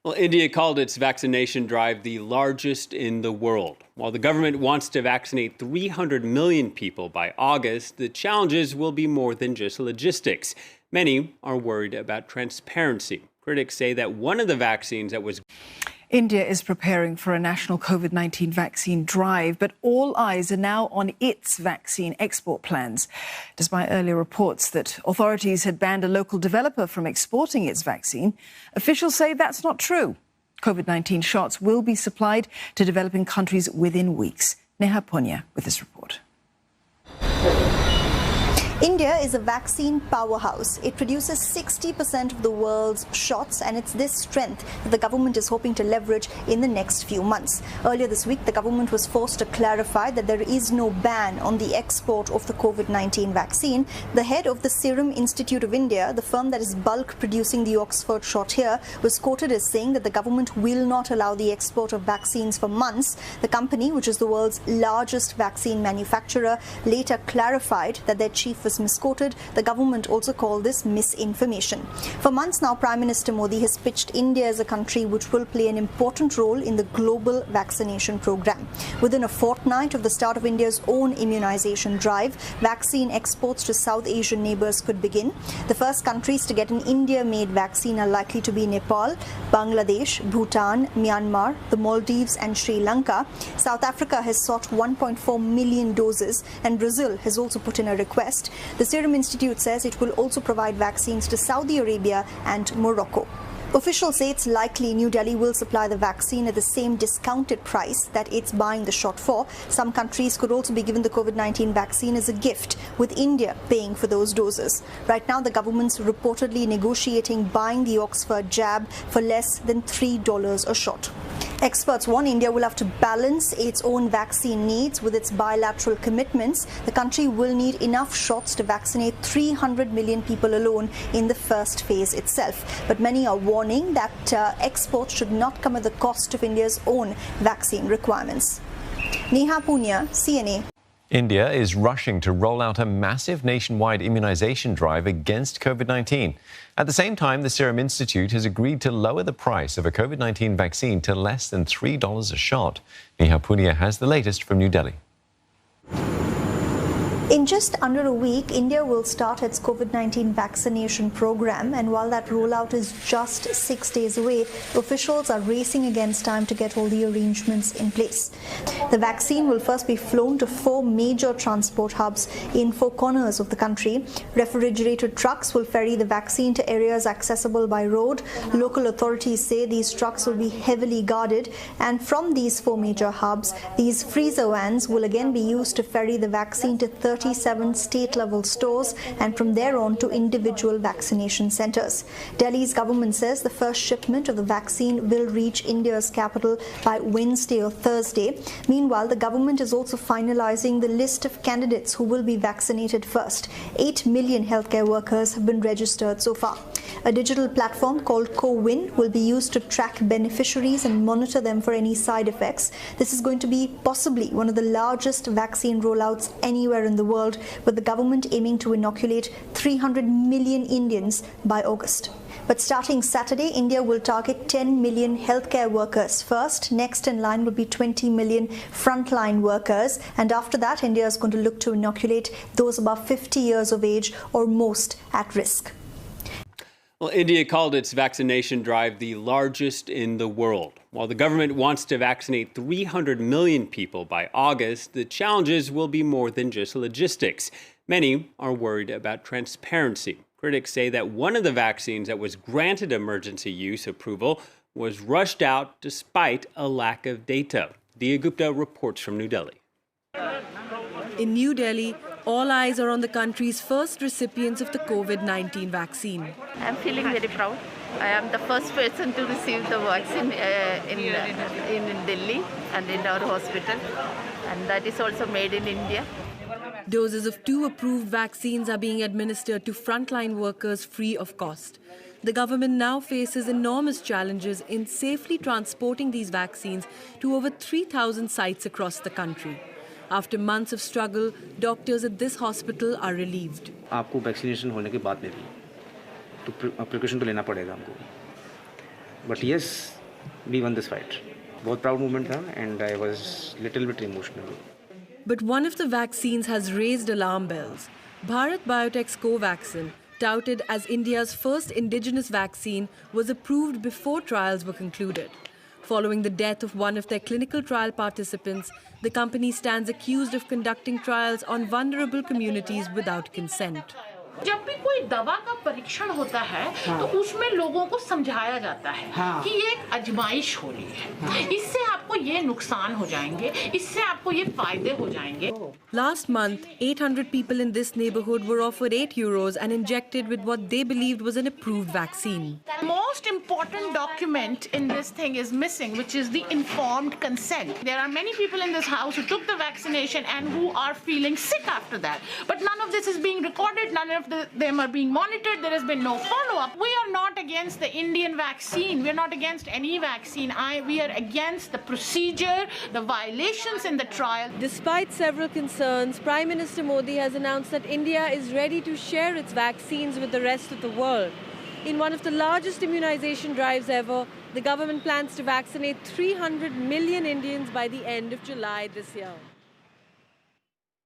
Well, India called its vaccination drive the largest in the world. While the government wants to vaccinate 300 million people by August, the challenges will be more than just logistics. Many are worried about transparency. Critics say that one of the vaccines that was... India is preparing for a national COVID-19 vaccine drive, but all eyes are now on its vaccine export plans. Despite earlier reports that authorities had banned a local developer from exporting its vaccine, officials say that's not true. COVID-19 shots will be supplied to developing countries within weeks. Neha Punya with this report. India is a vaccine powerhouse. It produces 60% of the world's shots, and it's this strength that the government is hoping to leverage in the next few months. Earlier this week, the government was forced to clarify that there is no ban on the export of the COVID-19 vaccine. The head of the Serum Institute of India, the firm that is bulk producing the Oxford shot here, was quoted as saying that the government will not allow the export of vaccines for months. The company, which is the world's largest vaccine manufacturer, later clarified that their chief was misquoted. The government also called this misinformation. For months now, Prime Minister Modi has pitched India as a country which will play an important role in the global vaccination program. Within a fortnight of the start of India's own immunization drive, vaccine exports to South Asian neighbors could begin. The first countries to get an India-made vaccine are likely to be Nepal, Bangladesh, Bhutan, Myanmar, the Maldives and Sri Lanka. South Africa has sought 1.4 million doses, and Brazil has also put in a request. The Serum Institute says it will also provide vaccines to Saudi Arabia and Morocco. Officials say it's likely New Delhi will supply the vaccine at the same discounted price that it's buying the shot for. Some countries could also be given the COVID-19 vaccine as a gift, with India paying for those doses. Right now, the government's reportedly negotiating buying the Oxford jab for less than $3 a shot. Experts warn India will have to balance its own vaccine needs with its bilateral commitments. The country will need enough shots to vaccinate 300 million people alone in the first phase itself. But many are warning that exports should not come at the cost of India's own vaccine requirements. Neha Punya, CNA. India is rushing to roll out a massive nationwide immunization drive against COVID-19. At the same time, the Serum Institute has agreed to lower the price of a COVID-19 vaccine to less than $3 a shot. Neha Punya has the latest from New Delhi. In just under a week, India will start its COVID-19 vaccination program, and while that rollout is just 6 days away, officials are racing against time to get all the arrangements in place. The vaccine will first be flown to 4 major transport hubs in 4 corners of the country. Refrigerated trucks will ferry the vaccine to areas accessible by road. Local authorities say these trucks will be heavily guarded, and from these 4 major hubs, these freezer vans will again be used to ferry the vaccine to 37 state-level stores, and from there on to individual vaccination centres. Delhi's government says the first shipment of the vaccine will reach India's capital by Wednesday or Thursday. Meanwhile, the government is also finalising the list of candidates who will be vaccinated first. 8 million healthcare workers have been registered so far. A digital platform called CoWin will be used to track beneficiaries and monitor them for any side effects. This is going to be possibly one of the largest vaccine rollouts anywhere in the world, with the government aiming to inoculate 300 million Indians by August. But starting Saturday, India will target 10 million healthcare workers first. Next in line would be 20 million frontline workers. And after that, India is going to look to inoculate those above 50 years of age or most at risk. Well, India called its vaccination drive the largest in the world. While the government wants to vaccinate 300 million people by August, the challenges will be more than just logistics. Many are worried about transparency. Critics say that one of the vaccines that was granted emergency use approval was rushed out despite a lack of data. Diya Gupta reports from New Delhi. In New Delhi, all eyes are on the country's first recipients of the COVID-19 vaccine. I'm feeling very proud. I am the first person to receive the vaccine in Delhi and in our hospital, and that is also made in India. Doses of 2 approved vaccines are being administered to frontline workers free of cost. The government now faces enormous challenges in safely transporting these vaccines to over 3,000 sites across the country. After months of struggle, doctors at this hospital are relieved. आपको vaccination होने के बाद में भी तो precaution तो लेना पड़ेगा हमको. But yes, we won this fight. बहुत proud moment था, and I was little bit emotional. But one of the vaccines has raised alarm bells. Bharat Biotech's Covacine, touted as India's first indigenous vaccine, was approved before trials were concluded. Following the death of one of their clinical trial participants, the company stands accused of conducting trials on vulnerable communities without consent. जब भी कोई दवा का परीक्षण होता है तो उसमें लोगों को समझाया जाता है कि ये एक आजमाइश हो रही है, इससे आपको ये नुकसान हो जाएंगे, इससे आपको ये फायदे हो जाएंगे. Last month, 800 people in this neighborhood were offered €8 and injected with what they believed was an approved vaccine. The most important document in this thing is missing, which is the informed consent. There are many people in this house who took the vaccination and who are feeling sick after that. But none of this is being recorded, none of them are being monitored, there has been no follow-up. We are not against the Indian vaccine, we are not against any vaccine. We are against the procedure, the violations in the trial. Despite several concerns, Prime Minister Modi has announced that India is ready to share its vaccines with the rest of the world. In one of the largest immunization drives ever, the government plans to vaccinate 300 million Indians by the end of July this year.